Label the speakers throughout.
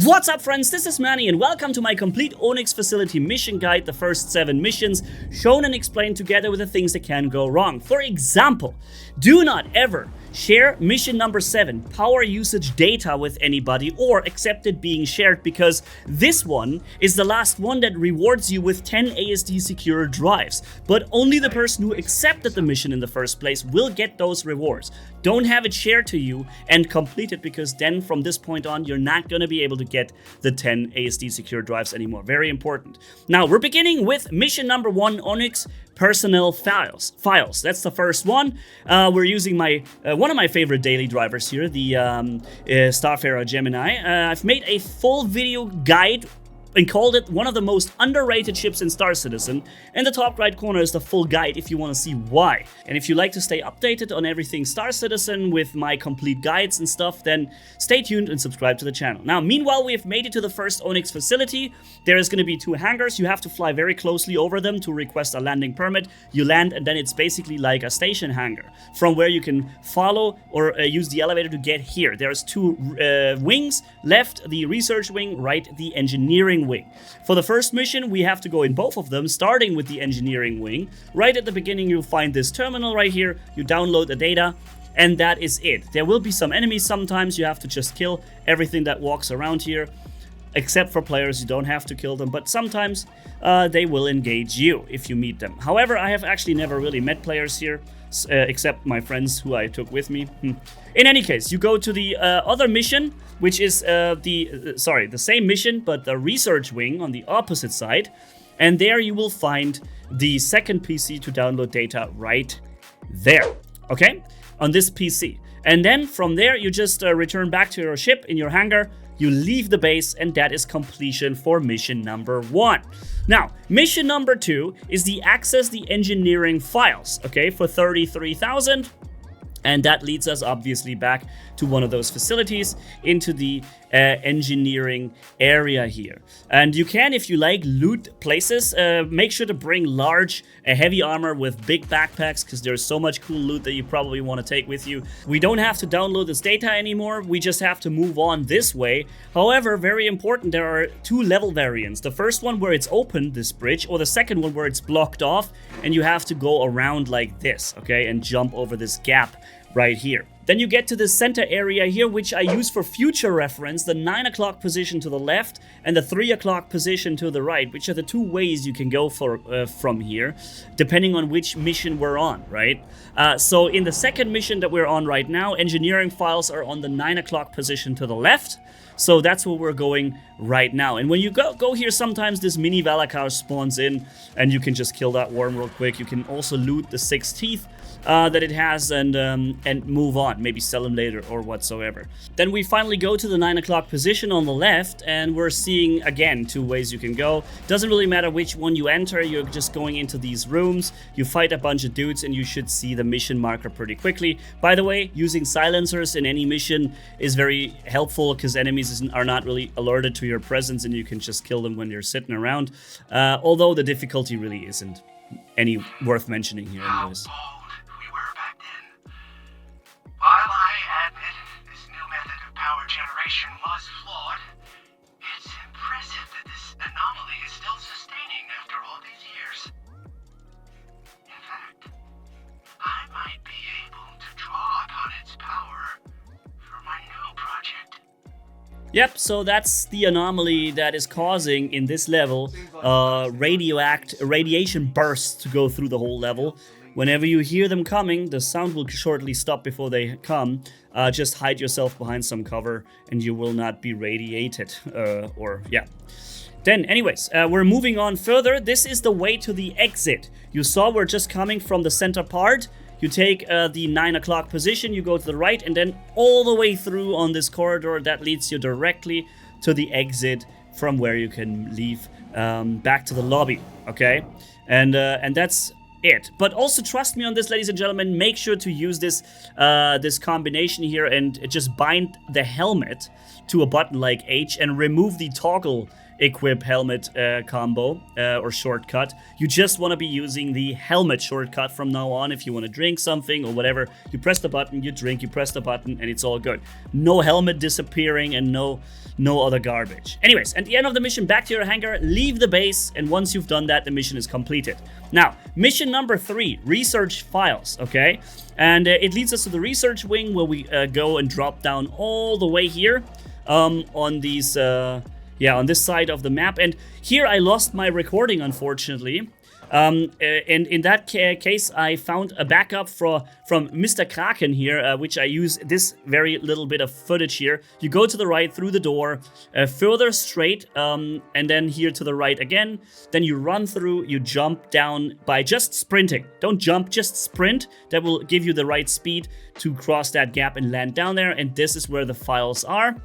Speaker 1: What's up, friends? This is Manni and welcome to my complete Onyx facility mission guide, the first 7 missions, shown and explained together with the things that can go wrong. For example, do not ever share mission number 7, power usage data, with anybody or accept it being shared, because this one is the last one that rewards you with 10 ASD secure drives. But only the person who accepted the mission in the first place will get those rewards. Don't have it shared to you and complete it, because then from this point on you're not going to be able to get the 10 ASD secure drives anymore. Very important. Now we're beginning with mission number 1, Onyx personnel files. That's the first one. We're using my one of my favorite daily drivers here, the Starfarer Gemini. I've made a full video guide and called it one of the most underrated ships in Star Citizen. In the top right corner is the full guide if you want to see why. And if you like to stay updated on everything Star Citizen with my complete guides and stuff, then stay tuned and subscribe to the channel. Now, meanwhile, we have made it to the first Onyx facility. There is going to be 2 hangars. You have to fly very closely over them to request a landing permit. You land, and then it's basically like a station hangar from where you can follow or use the elevator to get here. There's 2 wings, left the research wing, right the engineering wing. For the first mission, we have to go in both of them, starting with the engineering wing. Right at the beginning, you'll find this terminal right here. You download the data, and that is it. There will be some enemies sometimes. You have to just kill everything that walks around here, except for players. You don't have to kill them, but sometimes they will engage you if you meet them. However, I have actually never really met players here, except my friends who I took with me. In any case, you go to the other mission, which is the same mission, but the research wing on the opposite side. And there you will find the second PC to download data right there, okay? On this PC. And then from there, you just return back to your ship in your hangar. You leave the base, and that is completion for mission number 1. Now, mission number 2 is the access the engineering files, okay, for 33,000. And that leads us obviously back to one of those facilities into the engineering area here. And you can, if you like, loot places. Make sure to bring large, heavy armor with big backpacks, because there's so much cool loot that you probably want to take with you. We don't have to download this data anymore. We just have to move on this way. However, very important, there are 2 level variants. The first one where it's open, this bridge, or the second one where it's blocked off, and you have to go around like this, okay, and jump over this gap right here. Then you get to the center area here, which I use for future reference, the 9 o'clock position to the left and the 3 o'clock position to the right, which are the 2 ways you can go from here, depending on which mission we're on, right? So in the second mission that we're on right now, engineering files are on the 9 o'clock position to the left. So that's where we're going right now. And when you go here, sometimes this mini Valakar spawns in, and you can just kill that worm real quick. You can also loot the 6 teeth that it has and move on. Maybe sell them later or whatsoever. Then we finally go to the 9 o'clock position on the left, and we're seeing, again, 2 ways you can go. Doesn't really matter which one you enter. You're just going into these rooms. You fight a bunch of dudes, and you should see the mission marker pretty quickly. By the way, using silencers in any mission is very helpful, because enemies are not really alerted to your presence, and you can just kill them when you're sitting around. Although the difficulty really isn't any worth mentioning here anyways.
Speaker 2: While I admit this new method of power generation was flawed, it's impressive that this anomaly is still sustaining after all these years. In fact, I might be able to draw upon its power for my new project.
Speaker 1: Yep, so that's the anomaly that is causing, in this level, radiation bursts to go through the whole level. Whenever you hear them coming, the sound will shortly stop before they come. Just hide yourself behind some cover, and you will not be radiated. Then, anyways, we're moving on further. This is the way to the exit. You saw we're just coming from the center part. You take the 9 o'clock position, you go to the right, and then all the way through on this corridor that leads you directly to the exit, from where you can leave back to the lobby, okay? And that's it. But also trust me on this, ladies and gentlemen, make sure to use this this combination here and just bind the helmet to a button like H and remove the toggle equip helmet combo or shortcut. You just want to be using the helmet shortcut from now on. If you want to drink something or whatever, you press the button, you drink, you press the button, and it's all good. No helmet disappearing and no other garbage. Anyways, at the end of the mission, back to your hangar, leave the base, and once you've done that, the mission is completed. Now, mission number 3, research files, okay? And it leads us to the research wing, where we go and drop down all the way here on these, on this side of the map. And here I lost my recording, unfortunately. And in that case, I found a backup from Mr. Kraken here, which I use this very little bit of footage here. You go to the right through the door, further straight, and then here to the right again. Then you run through, you jump down by just sprinting. Don't jump, just sprint. That will give you the right speed to cross that gap and land down there. And this is where the files are.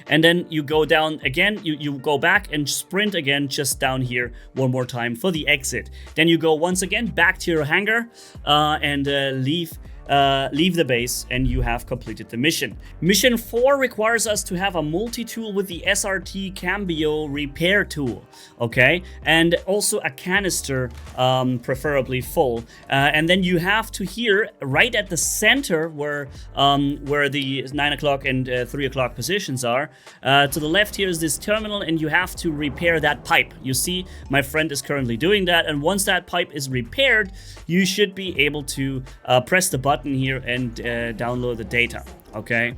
Speaker 1: And then you go down again, you go back and sprint again just down here one more time for the exit. Then you go once again back to your hangar and leave the base, and you have completed the mission. Mission 4 requires us to have a multi-tool with the SRT Cambio repair tool, okay? And also a canister, preferably full. And then you have to here, right at the center where the 9 o'clock and 3 o'clock positions are, to the left here is this terminal, and you have to repair that pipe. You see, my friend is currently doing that, and once that pipe is repaired, you should be able to press the button here and download the data, okay?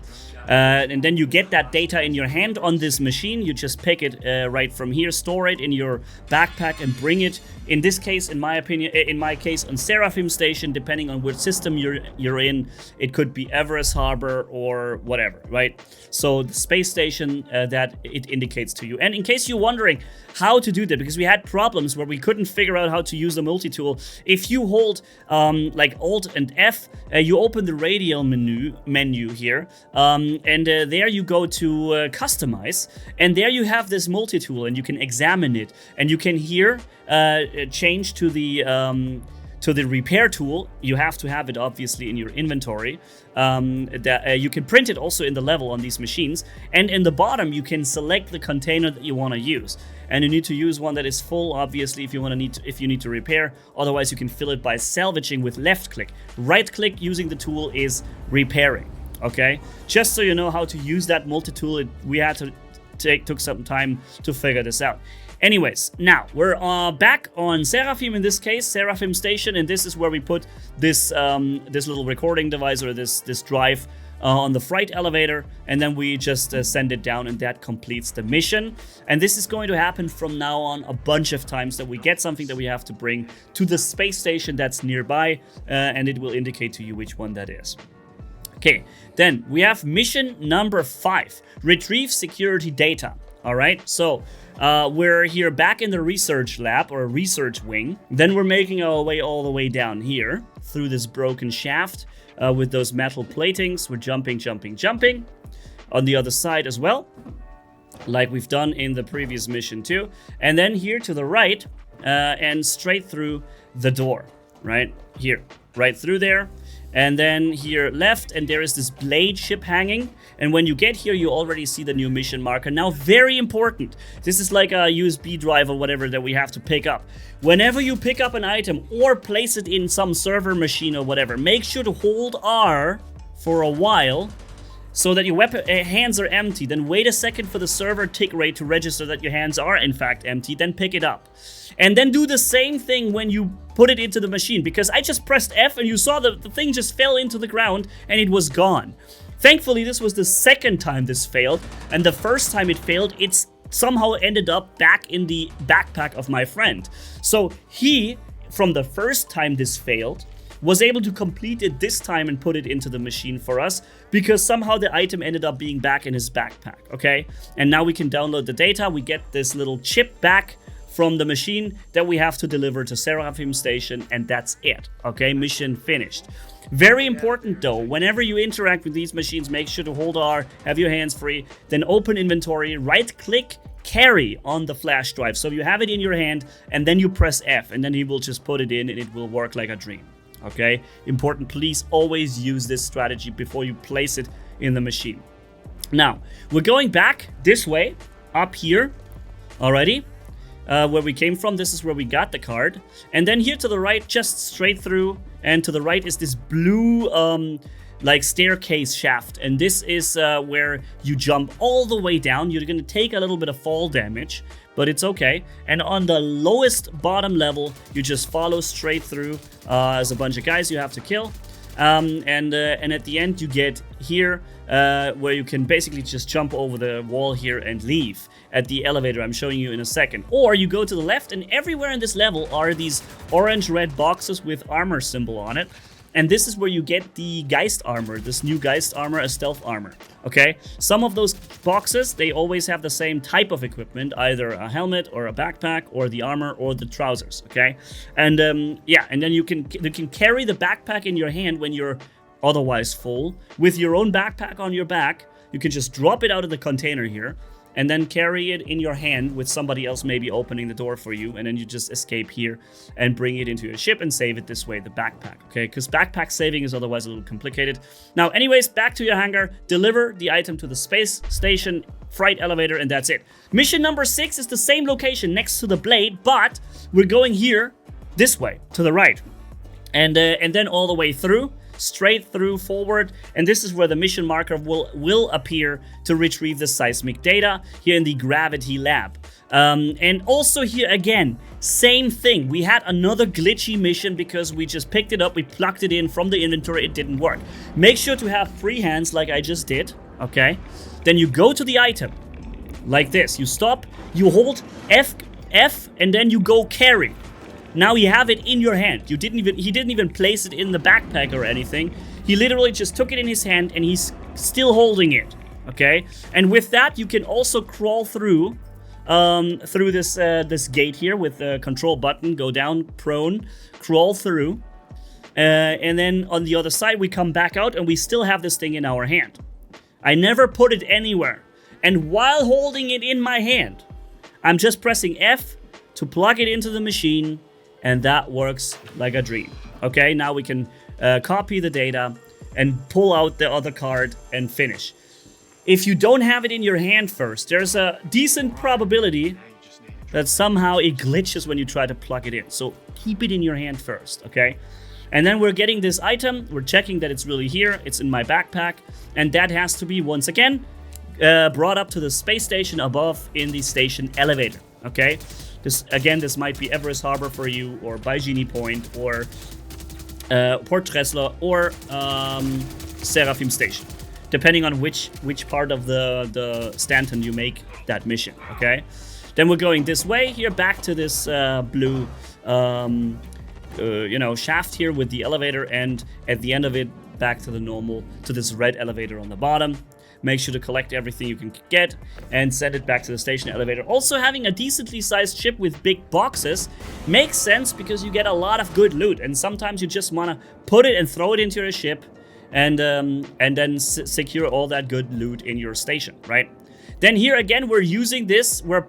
Speaker 1: And then you get that data in your hand on this machine. You just pick it right from here, store it in your backpack, and bring it. In this case, in my case, on Seraphim Station, depending on which system you're in, it could be Everest Harbor or whatever, right? So the space station that it indicates to you. And in case you're wondering how to do that, because we had problems where we couldn't figure out how to use the multi-tool, if you hold like Alt and F, you open the radial menu here, and there you go to customize, and there you have this multi-tool, and you can examine it, and you can here change to the repair tool. You have to have it obviously in your inventory. You can print it also in the level on these machines, and in the bottom you can select the container that you want to use, and you need to use one that is full, obviously, if you need to repair. Otherwise, you can fill it by salvaging with left click. Right click using the tool is repairing. Okay, just so you know how to use that multi-tool, we had to took some time to figure this out. Anyways, now we're back on Seraphim, in this case, Seraphim Station, and this is where we put this this little recording device, or this drive on the freight elevator, and then we just send it down, and that completes the mission. And this is going to happen from now on a bunch of times, that we get something that we have to bring to the space station that's nearby, and it will indicate to you which one that is. Okay, then we have mission number 5, retrieve security data. All right, so we're here back in the research lab, or research wing. Then we're making our way all the way down here through this broken shaft with those metal platings. We're jumping on the other side as well, like we've done in the previous mission too. And then here to the right and straight through the door, right here, right through there. And then here left, and there is this blade ship hanging. And when you get here, you already see the new mission marker. Now, very important. This is like a USB drive or whatever that we have to pick up. Whenever you pick up an item or place it in some server machine or whatever, make sure to hold R for a while so that your hands are empty. Then wait a second for the server tick rate to register that your hands are in fact empty. Then pick it up. And then do the same thing when you put it into the machine, because I just pressed F and you saw the thing just fell into the ground and it was gone. Thankfully, this was the second time this failed, and the first time it failed, it's somehow ended up back in the backpack of my friend. So he, from the first time this failed, was able to complete it this time and put it into the machine for us, because somehow the item ended up being back in his backpack, okay? And now we can download the data, we get this little chip back from the machine that we have to deliver to Seraphim Station, and that's it, okay? Mission finished. Very important though, whenever you interact with these machines, make sure to hold R, have your hands free, then open inventory, right click, carry on the flash drive. So you have it in your hand, and then you press F, and then he will just put it in, and it will work like a dream, okay? Important, please always use this strategy before you place it in the machine. Now, we're going back this way, up here, Alrighty. Where we came from, this is where we got the card. And then here to the right, just straight through, and to the right is this blue like staircase shaft, and this is where you jump all the way down. You're gonna take a little bit of fall damage, but it's okay. And on the lowest bottom level, you just follow straight through. There's a bunch of guys you have to kill, and at the end you get here where you can basically just jump over the wall here and leave at the elevator I'm showing you in a second. Or you go to the left, and everywhere in this level are these orange-red boxes with armor symbol on it. And this is where you get the Geist armor, this new Geist armor, a stealth armor, okay? Some of those boxes, they always have the same type of equipment, either a helmet or a backpack or the armor or the trousers, okay? And yeah, and then you can carry the backpack in your hand when you're otherwise full. With your own backpack on your back, you can just drop it out of the container here, and then carry it in your hand with somebody else maybe opening the door for you, and then you just escape here and bring it into your ship and save it this way, the backpack, okay? Because backpack saving is otherwise a little complicated. Now, anyways, back to your hangar, deliver the item to the space station freight elevator, and that's it. Mission number 6 is the same location next to the blade, but we're going here, this way, to the right. And then all the way through, straight through forward, and this is where the mission marker will appear to retrieve the seismic data here in the gravity lab. And also here again, same thing. We had another glitchy mission because we just picked it up, we plugged it in from the inventory, it didn't work. Make sure to have free hands like I just did, okay? Then you go to the item, like this. You stop, you hold F, and then you go carry. Now you have it in your hand. He didn't even place it in the backpack or anything. He literally just took it in his hand and he's still holding it, okay? And with that, you can also crawl through this gate here with the control button. Go down, prone, crawl through. And then on the other side, we come back out and we still have this thing in our hand. I never put it anywhere. And while holding it in my hand, I'm just pressing F to plug it into the machine, and that works like a dream. Okay, now we can copy the data and pull out the other card and finish. If you don't have it in your hand first, there's a decent probability that somehow it glitches when you try to plug it in. So keep it in your hand first, okay? And then we're getting this item, we're checking that it's really here, it's in my backpack, and that has to be, once again, brought up to the space station above in the station elevator, okay? This might be Everest Harbor for you, or Baijini Point, or Port Tresla, or Seraphim Station, depending on which part of the Stanton you make that mission, okay? Then we're going this way here, back to this blue, shaft here with the elevator, and at the end of it, back to the normal, to this red elevator on the bottom. Make sure to collect everything you can get and send it back to the station elevator. Also, having a decently sized ship with big boxes makes sense because you get a lot of good loot, and sometimes you just want to put it and throw it into your ship and then secure all that good loot in your station, right? Then here again, we're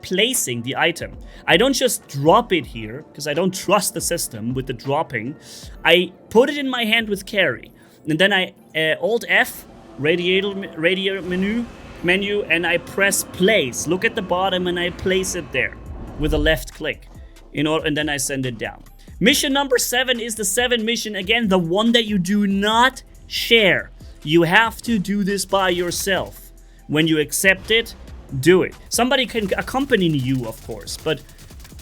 Speaker 1: placing the item. I don't just drop it here because I don't trust the system with the dropping. I put it in my hand with carry, and then I Alt F, radio menu, and I press place. Look at the bottom and I place it there with a left click, and then I send it down. Mission number 7 is the 7 mission, again, the one that you do not share. You have to do this by yourself. When you accept it, do it. Somebody can accompany you, of course, but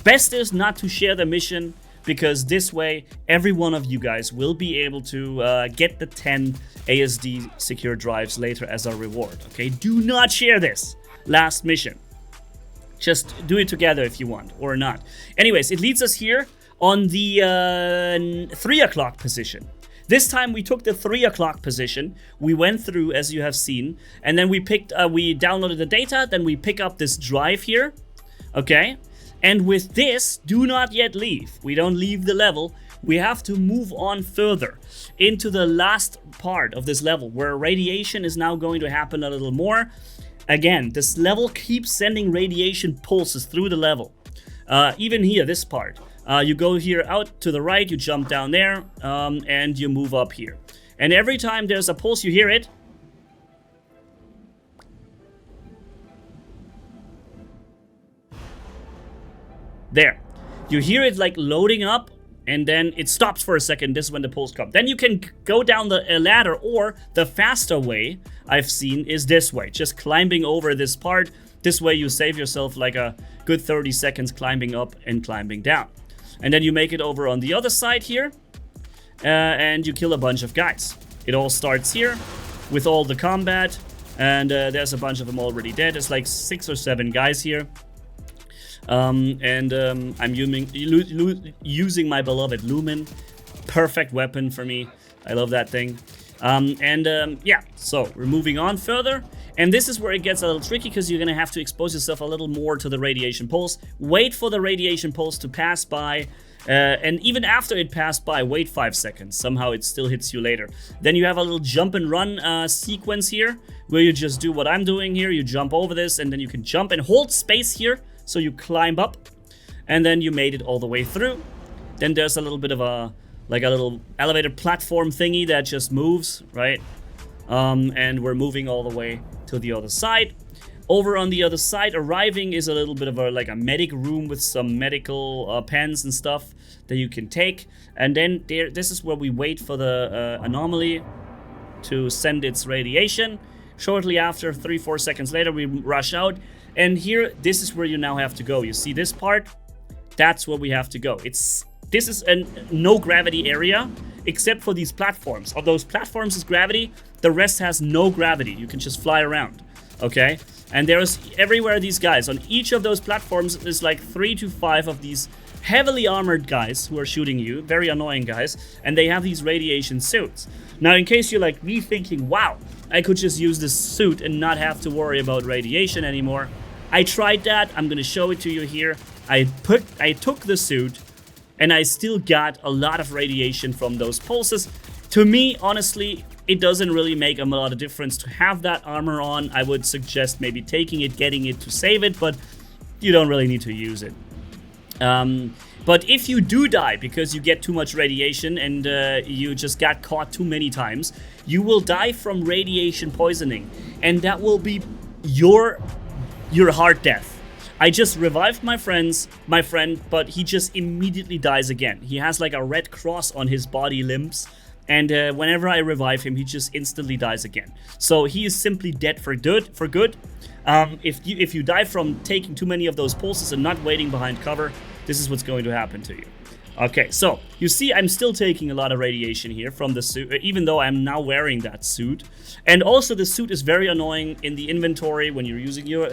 Speaker 1: best is not to share the mission, because this way, every one of you guys will be able to get the 10 ASD secure drives later as a reward, okay? Do not share this last mission. Just do it together if you want, or not. Anyways, it leads us here on the 3 o'clock position. This time we took the 3 o'clock position. We went through, as you have seen, and then we downloaded the data, then we pick up this drive here, okay? And with this, do not yet leave. We don't leave the level. We have to move on further into the last part of this level, where radiation is now going to happen a little more. Again, this level keeps sending radiation pulses through the level. Even here, this part. You go here out to the right, you jump down there, and you move up here. And every time there's a pulse, you hear it. There. You hear it like loading up, and then it stops for a second. This is when the pulse comes. Then you can go down the ladder, or the faster way I've seen is this way, just climbing over this part. This way you save yourself like a good 30 seconds climbing up and climbing down. And then you make it over on the other side here, and you kill a bunch of guys. It all starts here with all the combat, and there's a bunch of them already dead. There's like 6 or 7 guys here. I'm using my beloved Lumen. Perfect weapon for me. I love that thing. Yeah, so we're moving on further. And this is where it gets a little tricky, because you're going to have to expose yourself a little more to the radiation pulse. Wait for the radiation pulse to pass by. And even after it passed by, wait 5 seconds. Somehow it still hits you later. Then you have a little jump and run sequence here, where you just do what I'm doing here. You jump over this, and then you can jump and hold space here. So you climb up, and then you made it all the way through. Then there's a little bit of a little elevator platform thingy that just moves, right? And we're moving all the way to the other side. Over on the other side, arriving is a little bit of a medic room with some medical pens and stuff that you can take. And then this is where we wait for the anomaly to send its radiation. Shortly after, 3-4 seconds later, we rush out. And here, this is where you now have to go. You see this part? That's where we have to go. This is a no gravity area, except for these platforms. Of those platforms is gravity, the rest has no gravity. You can just fly around, okay? And there's everywhere these guys. On each of those platforms, there's like 3 to 5 of these heavily armored guys who are shooting you, very annoying guys, and they have these radiation suits. Now, in case you're like me thinking, wow, I could just use this suit and not have to worry about radiation anymore. I tried that. I'm gonna show it to you here. I took the suit, and I still got a lot of radiation from those pulses. To me, honestly, it doesn't really make a lot of difference to have that armor on. I would suggest maybe taking it, getting it to save it, but you don't really need to use it. But if you do die because you get too much radiation and you just got caught too many times, you will die from radiation poisoning, and that will be your hard death. I just revived my friend, but he just immediately dies again. He has like a red cross on his body limbs, and whenever I revive him, he just instantly dies again. So he is simply dead for good. If you die from taking too many of those pulses and not waiting behind cover, this is what's going to happen to you. Okay, so you see I'm still taking a lot of radiation here from the suit, even though I'm now wearing that suit. And also the suit is very annoying in the inventory when you're using your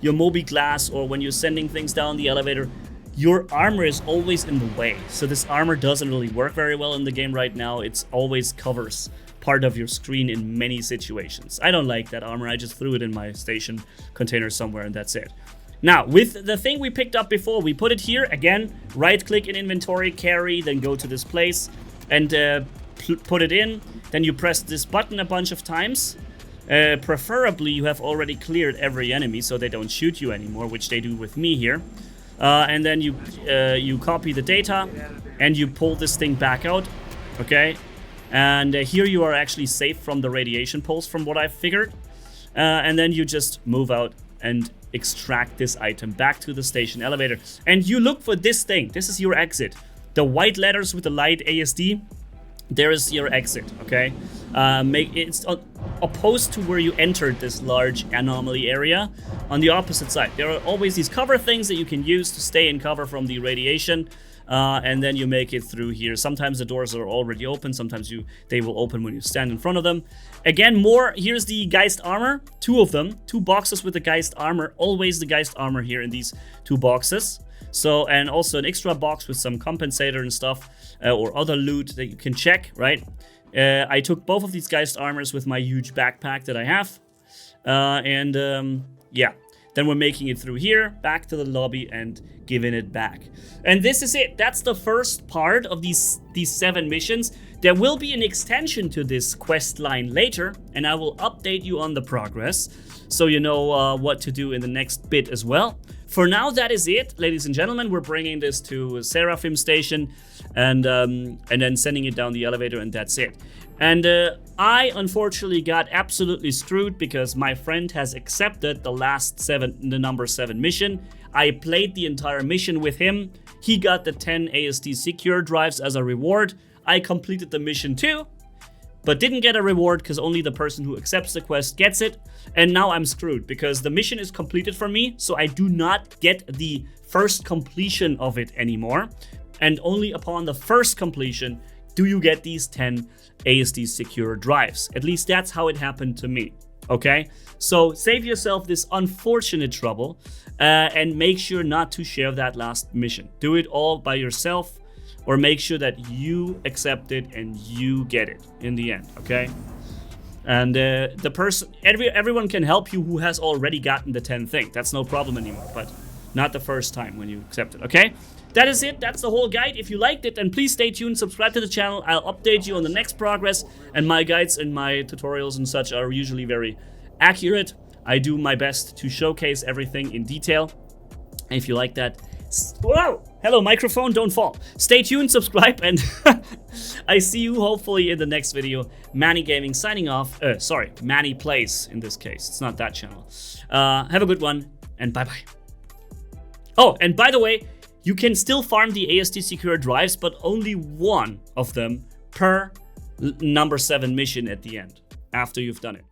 Speaker 1: Mobi glass, or when you're sending things down the elevator. Your armor is always in the way. So this armor doesn't really work very well in the game right now. It always covers part of your screen in many situations. I don't like that armor. I just threw it in my station container somewhere, and that's it. Now, with the thing we picked up before, we put it here. Again, right-click in inventory, carry, then go to this place, and put it in. Then you press this button a bunch of times. Preferably, you have already cleared every enemy, so they don't shoot you anymore, which they do with me here. And then you copy the data, and you pull this thing back out, okay? And here you are actually safe from the radiation pulse, from what I figured. And then you just move out and extract this item back to the station elevator. And you look for this thing. This is your exit. The white letters with the light ASD, there is your exit, okay? It's opposed to where you entered this large anomaly area. On the opposite side, there are always these cover things that you can use to stay in cover from the radiation. And then you make it through here. Sometimes the doors are already open. Sometimes they will open when you stand in front of them. Again, here's the Geist armor. 2 of them. 2 boxes with the Geist armor. Always the Geist armor here in these 2 boxes. So, and also an extra box with some compensator and stuff, or other loot that you can check, right? I took both of these Geist armors with my huge backpack that I have. Yeah. Then we're making it through here, back to the lobby, and giving it back. And this is it. That's the first part of these 7 missions. There will be an extension to this quest line later, and I will update you on the progress, so you know what to do in the next bit as well. For now, that is it, ladies and gentlemen. We're bringing this to Seraphim Station, and then sending it down the elevator, and that's it. And I unfortunately got absolutely screwed because my friend has accepted the number 7 mission. I played the entire mission with him. He got the 10 ASD secure drives as a reward. I completed the mission too, but didn't get a reward because only the person who accepts the quest gets it. And now I'm screwed because the mission is completed for me, so I do not get the first completion of it anymore. And only upon the first completion do you get these 10 ASD secure drives. At least that's how it happened to me. Okay, so save yourself this unfortunate trouble and make sure not to share that last mission. Do it all by yourself, or make sure that you accept it and you get it in the end. Okay, and the person, everyone can help you who has already gotten the 10 thing. That's no problem anymore, but not the first time when you accept it. Okay, that is it. That's the whole guide. If you liked it, then please stay tuned, subscribe to the channel. I'll update you on the next progress, and my guides and my tutorials and such are usually very accurate. I do my best to showcase everything in detail. And if you like that, whoa! Hello, microphone, don't fall. Stay tuned, subscribe, and I see you hopefully in the next video. Manni Gaming signing off. Sorry, Manni Plays in this case. It's not that channel. Have a good one, and bye-bye. Oh, and by the way, you can still farm the ASD secure drives, but only one of them per number 7 mission at the end, after you've done it.